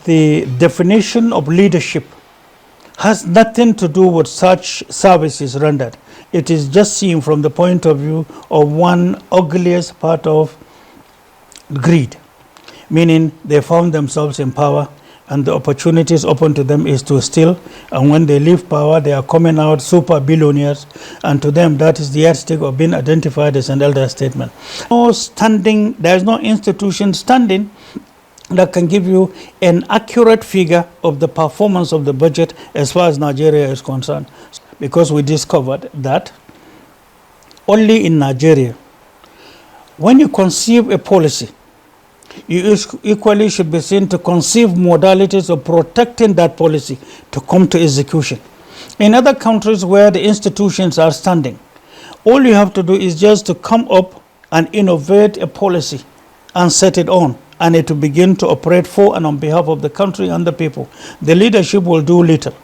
the definition of leadership has nothing to do with such services rendered. It is just seen from the point of view of one ugliest part of greed, meaning they found themselves in power and the opportunities open to them is to steal, and when they leave power they are coming out super billionaires, and to them that is the yardstick of being identified as an elder statesman. There is no institution standing that can give you an accurate figure of the performance of the budget as far as Nigeria is concerned, because we discovered that only in Nigeria, when you conceive a policy, you equally should be seen to conceive modalities of protecting that policy to come to execution. In other countries where the institutions are standing, all you have to do is just to come up and innovate a policy and set it on, and it will begin to operate for and on behalf of the country and the people. The leadership will do little.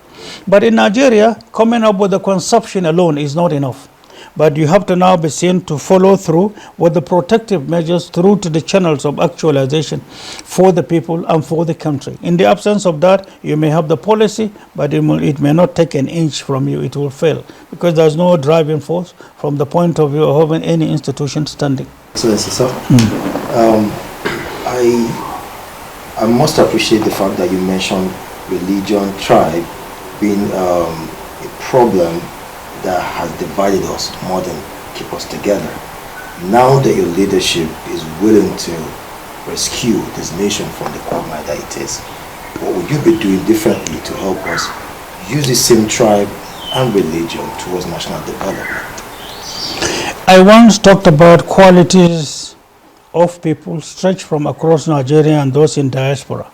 But in Nigeria, coming up with the conception alone is not enough. But you have to now be seen to follow through with the protective measures through to the channels of actualization for the people and for the country. In the absence of that, you may have the policy, but it may not take an inch from you. It will fail because there's no driving force from the point of view of having any institution standing. Excellency, sir. I must appreciate the fact that you mentioned religion, tribe being a problem that has divided us more than keep us together. Now that your leadership is willing to rescue this nation from the quagmire that it is, what would you be doing differently to help us use the same tribe and religion towards national development? I once talked about qualities of people stretched from across Nigeria and those in diaspora.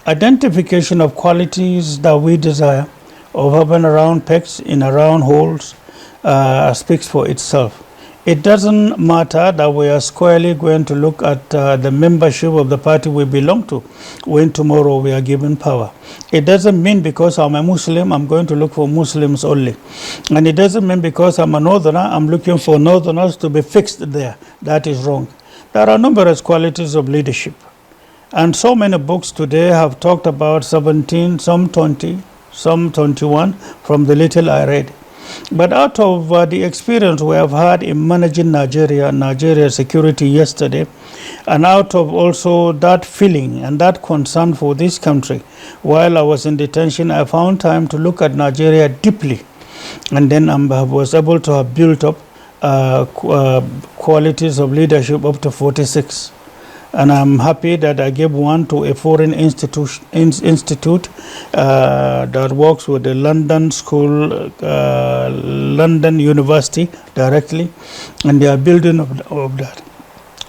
Identification of qualities that we desire of having round pegs in round holes speaks for itself. It doesn't matter that we are squarely going to look at the membership of the party we belong to when tomorrow we are given power. It doesn't mean because I'm a Muslim, I'm going to look for Muslims only. And it doesn't mean because I'm a northerner, I'm looking for northerners to be fixed there. That is wrong. There are numerous qualities of leadership. And so many books today have talked about 17, some 20, some 21 from the little I read. But out of the experience we have had in managing Nigeria security yesterday, and out of also that feeling and that concern for this country, while I was in detention, I found time to look at Nigeria deeply. And then I was able to have built up qualities of leadership up to 46. And I'm happy that I gave one to a foreign institute that works with the London School, London University directly, and they are building of that.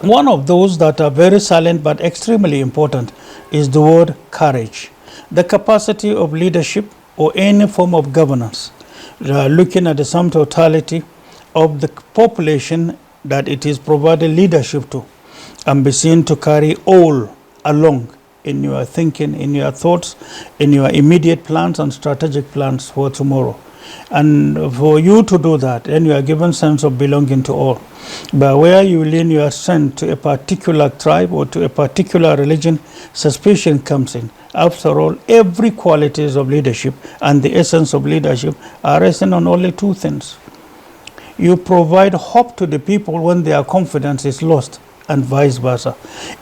One of those that are very silent but extremely important is the word courage. The capacity of leadership or any form of governance, looking at the sum totality of the population that it is provided leadership to, and be seen to carry all along in your thinking, in your thoughts, in your immediate plans and strategic plans for tomorrow. And for you to do that, then you are given sense of belonging to all. But where you lean your strength to a particular tribe or to a particular religion, suspicion comes in. After all, every qualities of leadership and the essence of leadership are resting on only two things. You provide hope to the people when their confidence is lost, and vice versa.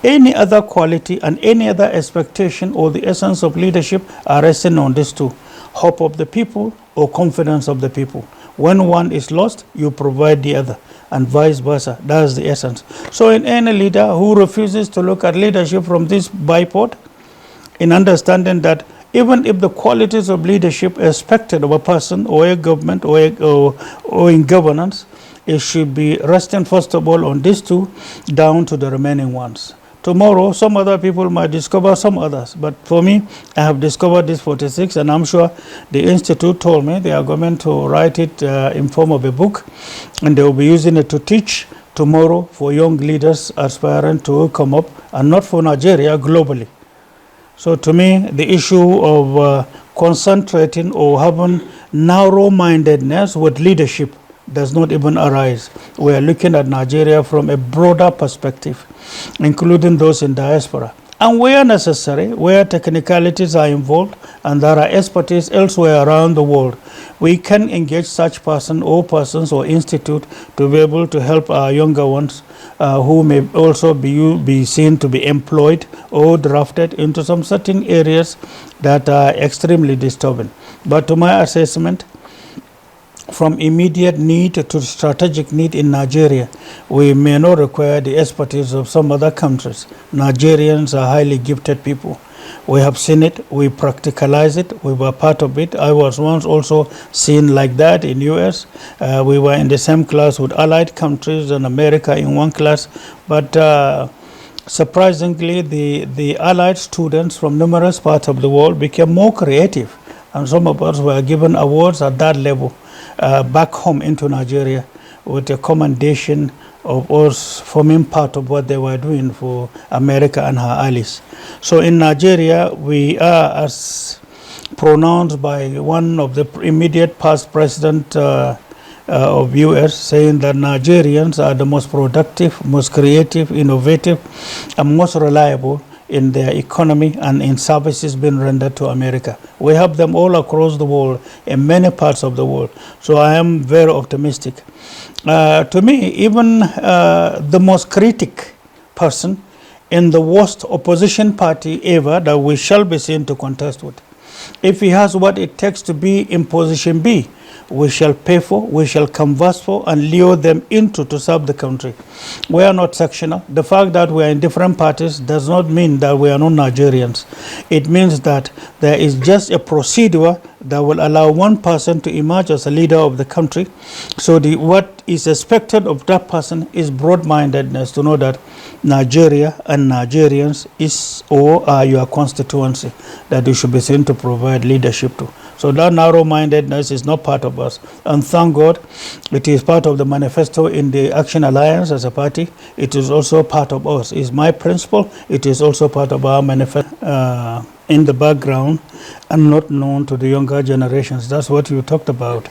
Any other quality and any other expectation or the essence of leadership are resting on these two: hope of the people or confidence of the people. When one is lost, you provide the other, and vice versa. That's the essence. So in any leader who refuses to look at leadership from this bipod, in understanding that even if the qualities of leadership are expected of a person or a government or in governance, it should be resting first of all on these two down to the remaining ones. Tomorrow, some other people might discover some others, but for me, I have discovered this 46, and I'm sure the Institute told me they are going to write it in form of a book, and they will be using it to teach tomorrow for young leaders aspiring to come up, and not for Nigeria, globally. So to me, the issue of concentrating or having narrow-mindedness with leadership does not even arise. We are looking at Nigeria from a broader perspective, including those in diaspora. And where necessary, where technicalities are involved and there are expertise elsewhere around the world, we can engage such person or persons or institute to be able to help our younger ones who may also be seen to be employed or drafted into some certain areas that are extremely disturbing. But to my assessment, from immediate need to strategic need in Nigeria, we may not require the expertise of some other countries. Nigerians are highly gifted people. We have seen it, we practicalize it, we were part of it. I was once also seen like that in US. We were in the same class with allied countries and America in one class, but surprisingly, the allied students from numerous parts of the world became more creative, and some of us were given awards at that level. Back home into Nigeria with a commendation of us forming part of what they were doing for America and her allies. So in Nigeria, we are, as pronounced by one of the immediate past president of US, saying that Nigerians are the most productive, most creative, innovative, and most reliable in their economy and in services being rendered to America. We have them all across the world, in many parts of the world. So I am very optimistic. To me, even the most critic person in the worst opposition party ever that we shall be seen to contest with, if he has what it takes to be in position B, we shall pay for, we shall canvass for, and lure them into to serve the country. We are not sectional. The fact that we are in different parties does not mean that we are not Nigerians. It means that there is just a procedure that will allow one person to emerge as a leader of the country. So what is expected of that person is broad-mindedness, to know that Nigeria and Nigerians is or are your constituency that you should be seen to provide leadership to. So that narrow-mindedness is not part of us. And thank God, it is part of the manifesto in the Action Alliance as a party. It is also part of us. It's my principle. It is also part of our manifesto in the background and not known to the younger generations. That's what you talked about.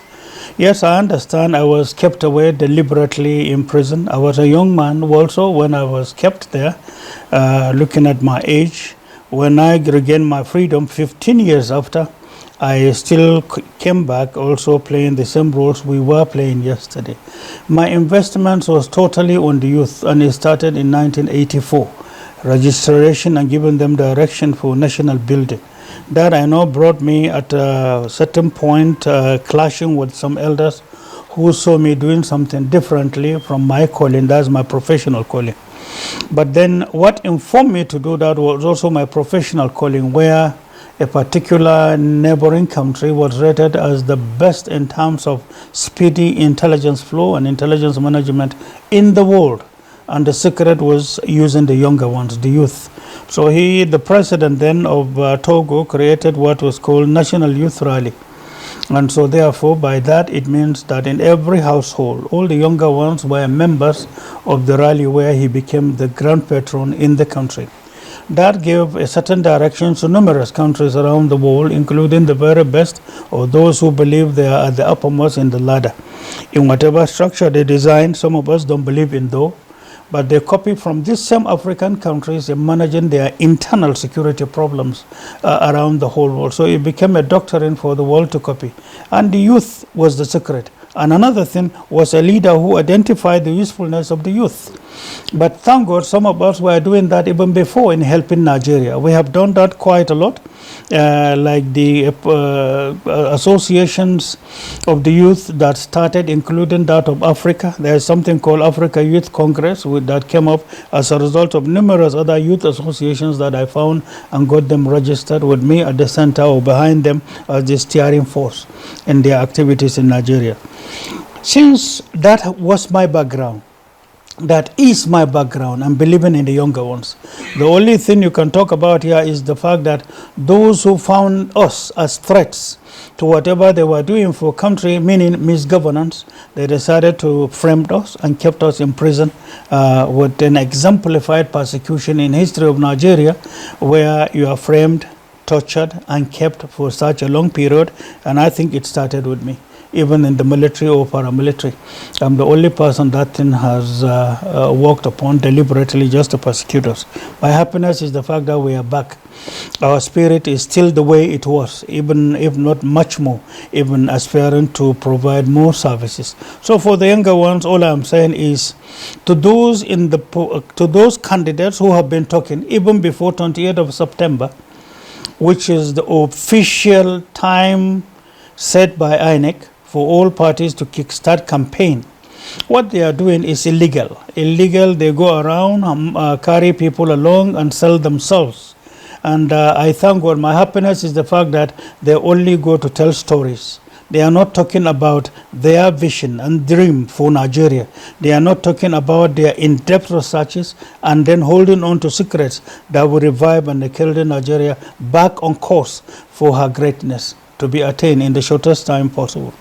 Yes, I understand I was kept away deliberately in prison. I was a young man also when I was kept there, looking at my age. When I regained my freedom 15 years after, I still came back also playing the same roles we were playing yesterday. My investments was totally on the youth, and it started in 1984. Registration and giving them direction for national building. That I know brought me at a certain point clashing with some elders who saw me doing something differently from my calling. That's my professional calling. But then what informed me to do that was also my professional calling, where a particular neighboring country was rated as the best in terms of speedy intelligence flow and intelligence management in the world. And the secret was using the younger ones, the youth. So the president then of Togo, created what was called National Youth Rally. And so therefore, by that, it means that in every household, all the younger ones were members of the rally, where he became the grand patron in the country. That gave a certain direction to numerous countries around the world, including the very best, or those who believe they are at the uppermost in the ladder. In whatever structure they design, some of us don't believe in though, but they copy from these same African countries in managing their internal security problems around the whole world. So it became a doctrine for the world to copy. And the youth was the secret. And another thing was a leader who identified the usefulness of the youth. But thank God some of us were doing that even before in helping Nigeria. We have done that quite a lot, like the associations of the youth that started, including that of Africa. There is something called Africa Youth Congress that came up as a result of numerous other youth associations that I found and got them registered with me at the center or behind them as the steering force in their activities in Nigeria. Since that was my background, that is my background, I'm believing in the younger ones. The only thing you can talk about here is the fact that those who found us as threats to whatever they were doing for country, meaning misgovernance, they decided to frame us and kept us in prison with an exemplified persecution in history of Nigeria, where you are framed, tortured, and kept for such a long period. And I think it started with me. even in the military or paramilitary. I'm the only person that thing has worked upon deliberately just to persecute us. My happiness is the fact that we are back. Our spirit is still the way it was, even if not much more, even aspiring to provide more services. So for the younger ones, all I'm saying is to those candidates who have been talking even before 28th of September, which is the official time set by INEC for all parties to kickstart campaign. What they are doing is illegal. Illegal, they go around, carry people along and sell themselves. And I thank God. My happiness is the fact that they only go to tell stories. They are not talking about their vision and dream for Nigeria. They are not talking about their in-depth researches and then holding on to secrets that will revive and kill Nigeria back on course for her greatness to be attained in the shortest time possible.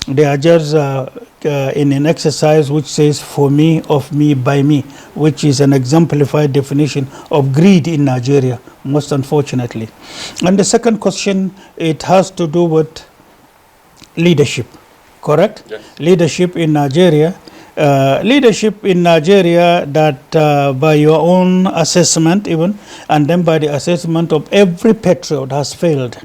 They are just in an exercise which says for me, of me, by me, which is an exemplified definition of greed in Nigeria, most unfortunately. And the second question, it has to do with leadership, correct? Yes. Leadership in Nigeria. Leadership in Nigeria that by your own assessment even, and then by the assessment of every patriot has failed.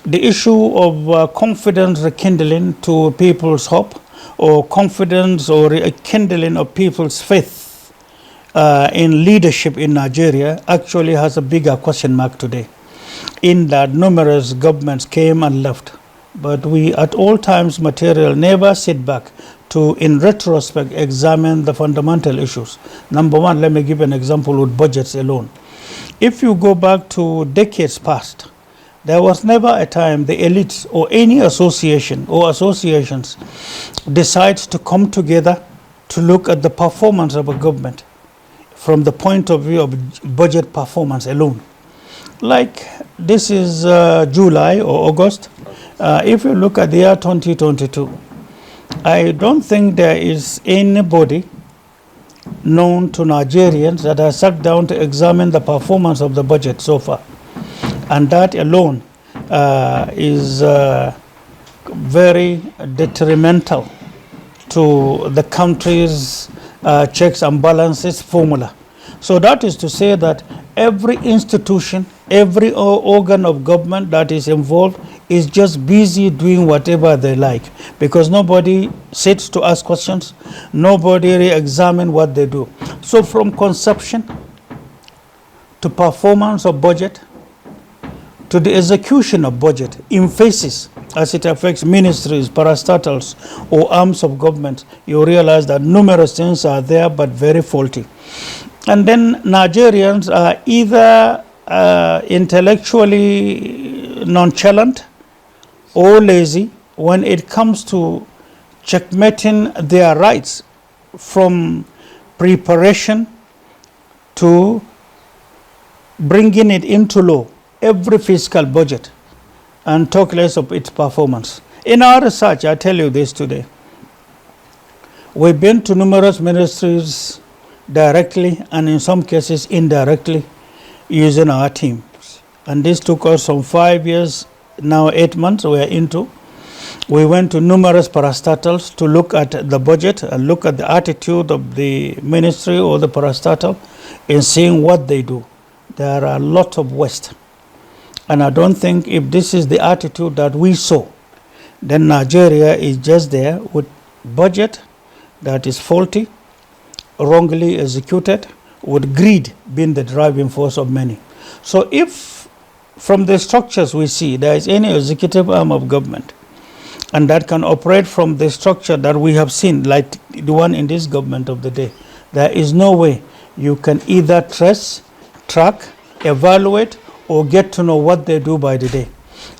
The issue of confidence rekindling to people's hope, or confidence or rekindling of people's faith in leadership in Nigeria actually has a bigger question mark today, in that numerous governments came and left. But we at all times material never sit back to, in retrospect, examine the fundamental issues. Number one, let me give an example with budgets alone. If you go back to decades past, there was never a time the elites or any association or associations decides to come together to look at the performance of a government from the point of view of budget performance alone. Like this is July or August. If you look at the year 2022, I don't think there is anybody known to Nigerians that has sat down to examine the performance of the budget so far. And that alone is very detrimental to the country's checks and balances formula. So that is to say that every institution, every organ of government that is involved is just busy doing whatever they like, because nobody sits to ask questions, nobody re-examine what they do. So from conception to performance of budget to the execution of budget in phases as it affects ministries, parastatals, or arms of government, you realize that numerous things are there but very faulty. And then Nigerians are either intellectually nonchalant or lazy when it comes to checkmating their rights, from preparation to bringing it into law, every fiscal budget, and talk less of its performance. In our research, I tell you this today, we've been to numerous ministries directly and in some cases indirectly using our teams. And this took us some 5 years, now 8 months we are into. We went to numerous parastatals to look at the budget and look at the attitude of the ministry or the parastatal in seeing what they do. There are a lot of waste. And I don't think if this is the attitude that we saw, then Nigeria is just there with budget that is faulty, wrongly executed, with greed being the driving force of many. So if from the structures we see there is any executive arm of government and that can operate from the structure that we have seen, like the one in this government of the day, there is no way you can either trace, track, evaluate, or get to know what they do by the day.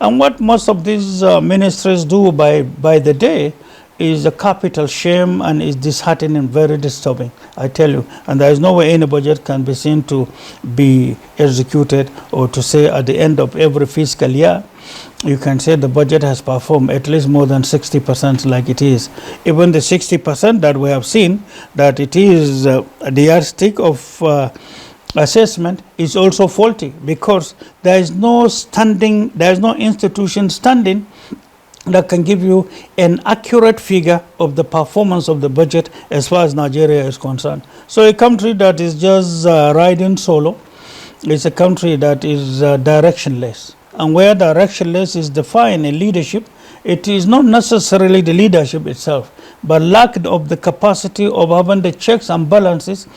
And what most of these ministries do by the day is a capital shame and is disheartening, very disturbing, I tell you. And there is no way any budget can be seen to be executed, or to say at the end of every fiscal year, you can say the budget has performed at least more than 60% like it is. Even the 60% that we have seen, that it is the yardstick of assessment, is also faulty, because there is no institution standing that can give you an accurate figure of the performance of the budget as far as Nigeria is concerned. So a country that is just riding solo is a country that is directionless. And where directionless is defined in leadership, it is not necessarily the leadership itself, but lack of the capacity of having the checks and balances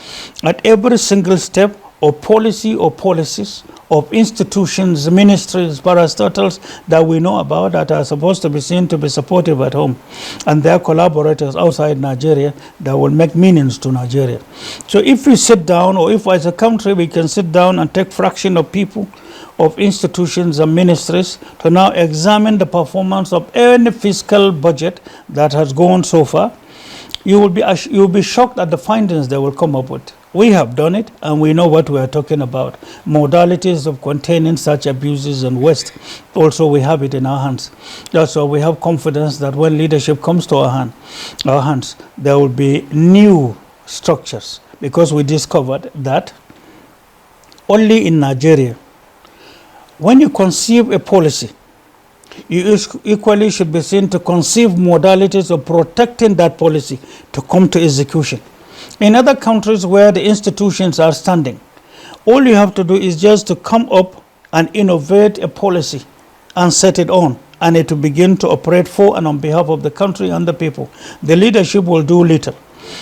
at every single step of policy or policies of institutions, ministries, parastatals that we know about that are supposed to be seen to be supportive at home, and their collaborators outside Nigeria that will make meanings to Nigeria. So if we sit down, or if as a country we can sit down and take fraction of people, of institutions and ministries to now examine the performance of any fiscal budget that has gone so far, you will be shocked at the findings they will come up with. We have done it, and we know what we are talking about. Modalities of containing such abuses and waste, also we have it in our hands. That's why we have confidence that when leadership comes to our hands, there will be new structures, because we discovered that only in Nigeria, when you conceive a policy, you equally should be seen to conceive modalities of protecting that policy to come to execution. In other countries where the institutions are standing, all you have to do is just to come up and innovate a policy and set it on, and it will begin to operate for and on behalf of the country and the people. The leadership will do little.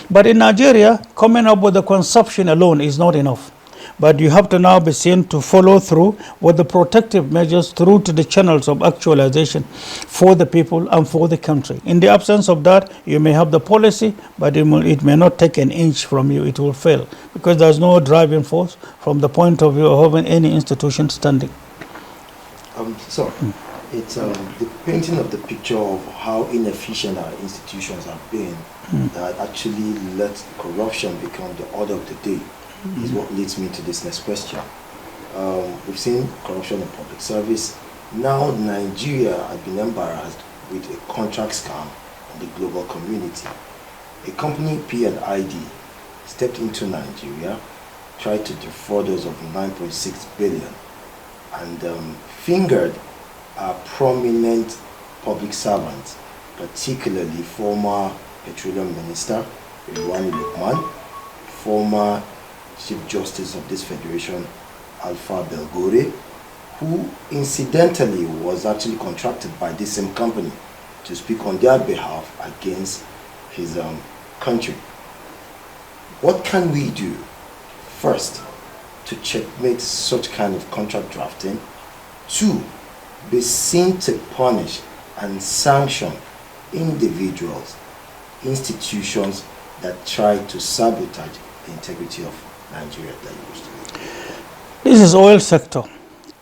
But in Nigeria, coming up with the conception alone is not enough. But you have to now be seen to follow through with the protective measures through to the channels of actualization for the people and for the country. In the absence of that, you may have the policy, but it may not take an inch from you. It will fail, because there's no driving force from the point of view of having any institution standing. It's the painting of the picture of how inefficient our institutions have been that actually let corruption become the order of the day. Is what leads me to this next question. We've seen corruption in public service. Now Nigeria has been embarrassed with a contract scam in the global community. A company, P&ID, stepped into Nigeria, tried to defraud us of 9.6 billion, and fingered our prominent public servants, particularly former Petroleum Minister Rilwani Lukman, former Chief Justice of this Federation, Alpha Belgore, who incidentally was actually contracted by this same company to speak on their behalf against his country. What can we do, first, to checkmate such kind of contract drafting? Two, be seen to punish and sanction individuals, institutions that try to sabotage the integrity of Nigeria that you used to be. This is oil sector.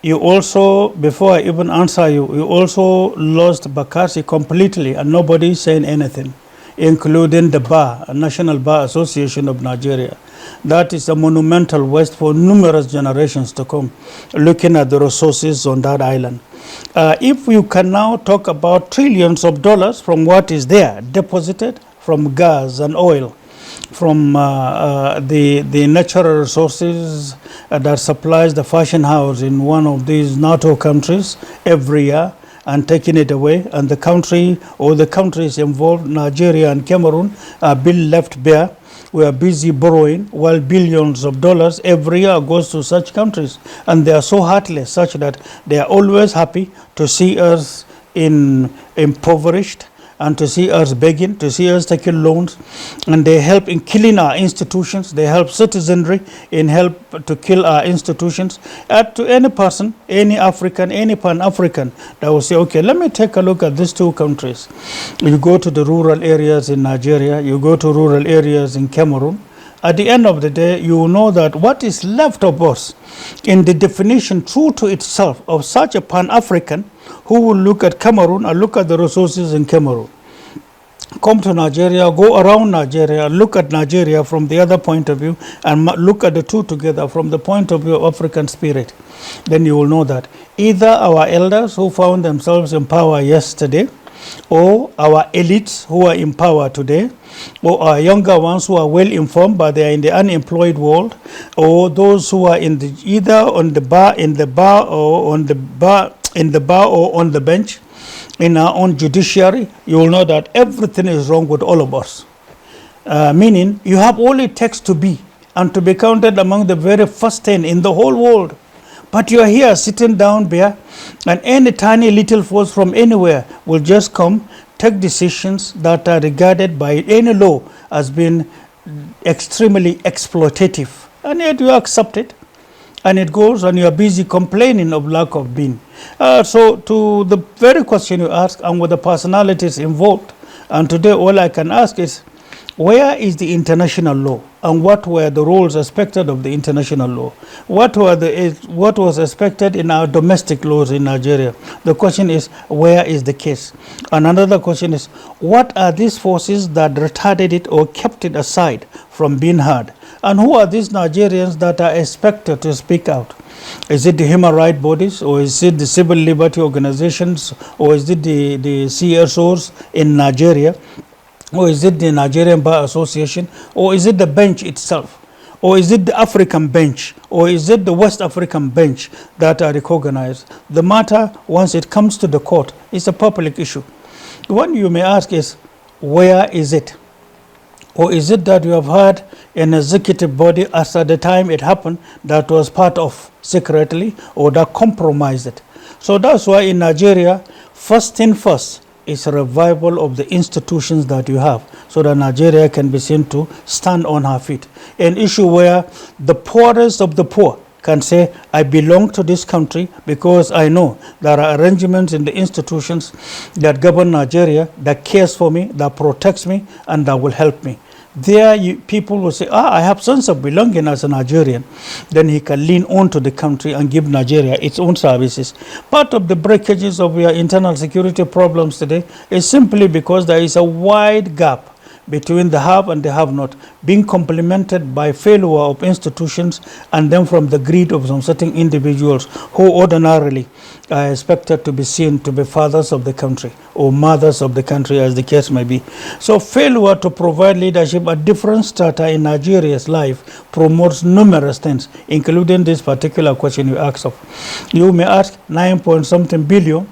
You also, before I even answer you also lost Bakassi completely, and nobody is saying anything, including the Bar, National Bar Association of Nigeria. That is a monumental waste for numerous generations to come, looking at the resources on that island. If you can now talk about trillions of dollars from what is there, deposited from gas and oil, from the natural resources that supplies the fashion house in one of these NATO countries every year, and taking it away, and the country or the countries involved, Nigeria and Cameroon, are being left bare. We are busy borrowing, while billions of dollars every year goes to such countries, and they are so heartless such that they are always happy to see us impoverished, and to see us begging, to see us taking loans, and they help in killing our institutions. They help citizenry in help to kill our institutions. To any person, any African, any Pan-African that will say, okay, let me take a look at these two countries. You go to the rural areas in Nigeria, you go to rural areas in Cameroon. At the end of the day, you will know that what is left of us in the definition true to itself of such a Pan-African who will look at Cameroon and look at the resources in Cameroon, come to Nigeria, go around Nigeria, look at Nigeria from the other point of view, and look at the two together from the point of view of African spirit, then you will know that either our elders who found themselves in power yesterday, or our elites who are in power today, or our younger ones who are well informed but they are in the unemployed world, or those who are either on the bar or on the bench, in our own judiciary, you will know that everything is wrong with all of us. Meaning, you have all it takes to be and to be counted among the very first 10 in the whole world. But you are here sitting down there, and any tiny little force from anywhere will just come, take decisions that are regarded by any law as being extremely exploitative. And yet you accept it. And it goes, and you are busy complaining of lack of being. So to the very question you ask, and with the personalities involved, and today all I can ask is, where is the international law, and what were the rules expected of the international law? What was expected in our domestic laws in Nigeria? The question is, where is the case? And another question is, what are these forces that retarded it or kept it aside from being heard? And who are these Nigerians that are expected to speak out? Is it the human rights bodies, or is it the civil liberty organizations, or is it the CSOs in Nigeria? Or is it the Nigerian Bar Association? Or is it the bench itself? Or is it the African bench? Or is it the West African bench that are recognized? The matter, once it comes to the court, is a public issue. The one you may ask is, where is it? Or is it that you have had an executive body as at the time it happened that was part of secretly, or that compromised it? So that's why in Nigeria, first thing first, is a revival of the institutions that you have, so that Nigeria can be seen to stand on her feet. An issue where the poorest of the poor can say, I belong to this country because I know there are arrangements in the institutions that govern Nigeria, that cares for me, that protects me, and that will help me. There people will say, I have sense of belonging as a Nigerian. Then he can lean on to the country and give Nigeria its own services. Part of the breakages of your internal security problems today is simply because there is a wide gap between the have and the have not, being complemented by failure of institutions, and then from the greed of some certain individuals who ordinarily are expected to be seen to be fathers of the country or mothers of the country, as the case may be. So failure to provide leadership at different strata in Nigeria's life promotes numerous things, including this particular question you asked of. You may ask 9-point-something billion,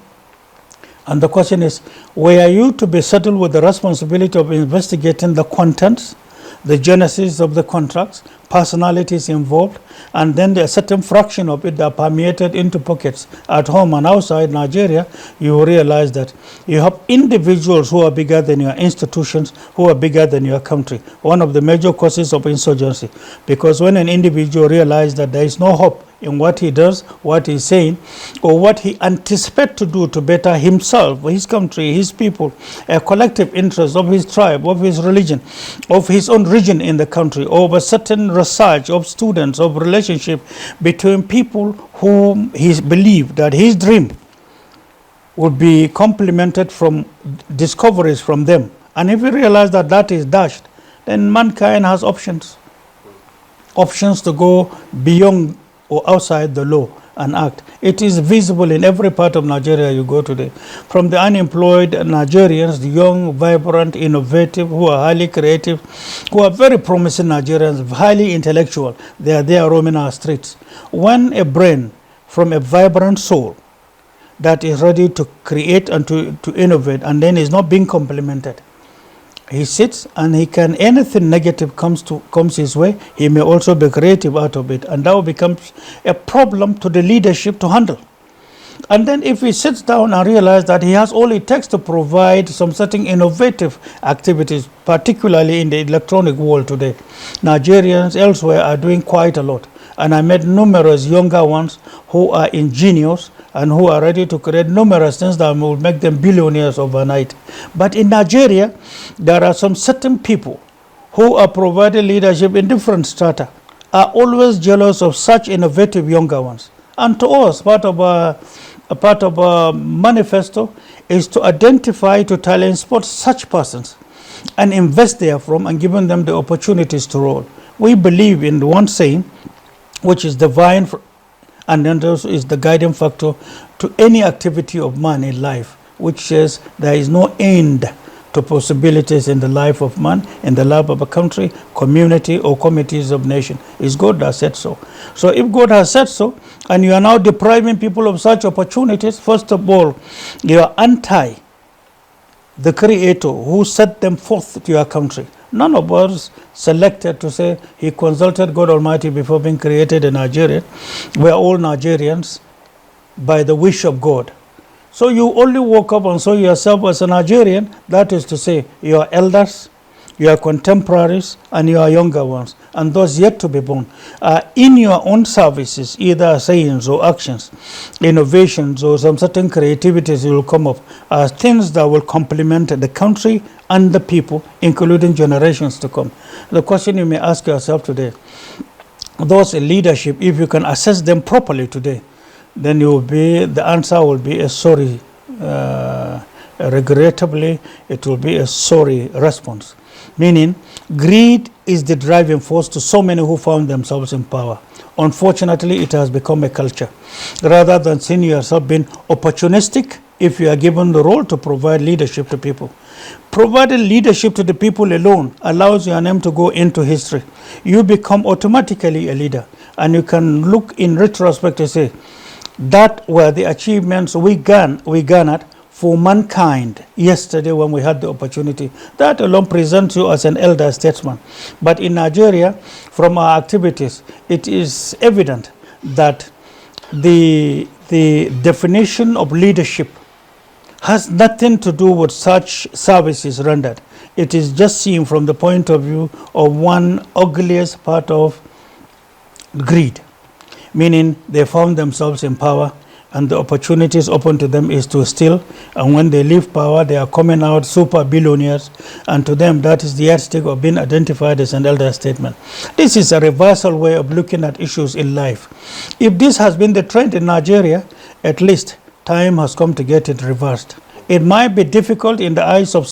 and the question is, were you to be settled with the responsibility of investigating the contents, the genesis of the contracts, personalities involved, and then a certain fraction of it that permeated into pockets at home and outside Nigeria, you will realize that you have individuals who are bigger than your institutions, who are bigger than your country. One of the major causes of insurgency, because when an individual realizes that there is no hope in what he does, what he's saying, or what he anticipates to do to better himself, his country, his people, a collective interest of his tribe, of his religion, of his own region in the country, of a certain research of students, of relationship between people whom he believed that his dream would be complemented from discoveries from them. And if we realize that that is dashed, then mankind has options to go beyond or outside the law and act. It is visible in every part of Nigeria you go today. From the unemployed Nigerians, the young, vibrant, innovative, who are highly creative, who are very promising Nigerians, highly intellectual, they are there roaming our streets. When a brain from a vibrant soul that is ready to create and to innovate, and then is not being complemented, he sits and he can, anything negative comes his way, he may also be creative out of it, and that becomes a problem to the leadership to handle. And then if he sits down and realizes that he has all it takes to provide some certain innovative activities, particularly in the electronic world today, Nigerians elsewhere are doing quite a lot. And I met numerous younger ones who are ingenious and who are ready to create numerous things that will make them billionaires overnight. But in Nigeria, there are some certain people who are providing leadership in different strata, are always jealous of such innovative younger ones. And to us, part of our manifesto is to identify, to talent spot such persons and invest therefrom and giving them the opportunities to roll. We believe in the one saying, which is divine, and then also is the guiding factor to any activity of man in life, which says there is no end to possibilities in the life of man, in the life of a country, community, or committees of nation. It's God that said so. So if God has said so, and you are now depriving people of such opportunities, first of all, you are anti the Creator who set them forth to your country. None of us selected to say he consulted God Almighty before being created in Nigeria. We are all Nigerians by the wish of God. So you only woke up and saw yourself as a Nigerian, that is to say, your elders, your contemporaries, and your younger ones, and those yet to be born, in your own services, either sayings or actions, innovations or some certain creativities will come up as things that will complement the country and the people, including generations to come. The question you may ask yourself today, those in leadership, if you can assess them properly today, then the answer will be a sorry, regrettably, it will be a sorry response. Meaning, greed is the driving force to so many who found themselves in power. Unfortunately, it has become a culture. Rather than seeing yourself being opportunistic, if you are given the role to provide leadership to people. Providing leadership to the people alone allows your name to go into history. You become automatically a leader. And you can look in retrospect to say, that were the achievements we garnered for mankind yesterday when we had the opportunity. That alone presents you as an elder statesman. But in Nigeria, from our activities, it is evident that the definition of leadership has nothing to do with such services rendered. It is just seen from the point of view of one ugliest part of greed. Meaning they found themselves in power and the opportunities open to them is to steal, and when they leave power they are coming out super billionaires, and to them that is the yardstick of being identified as an elder statesman. This is a reversal way of looking at issues in life. If this has been the trend in Nigeria, at least time has come to get it reversed. It might be difficult in the eyes of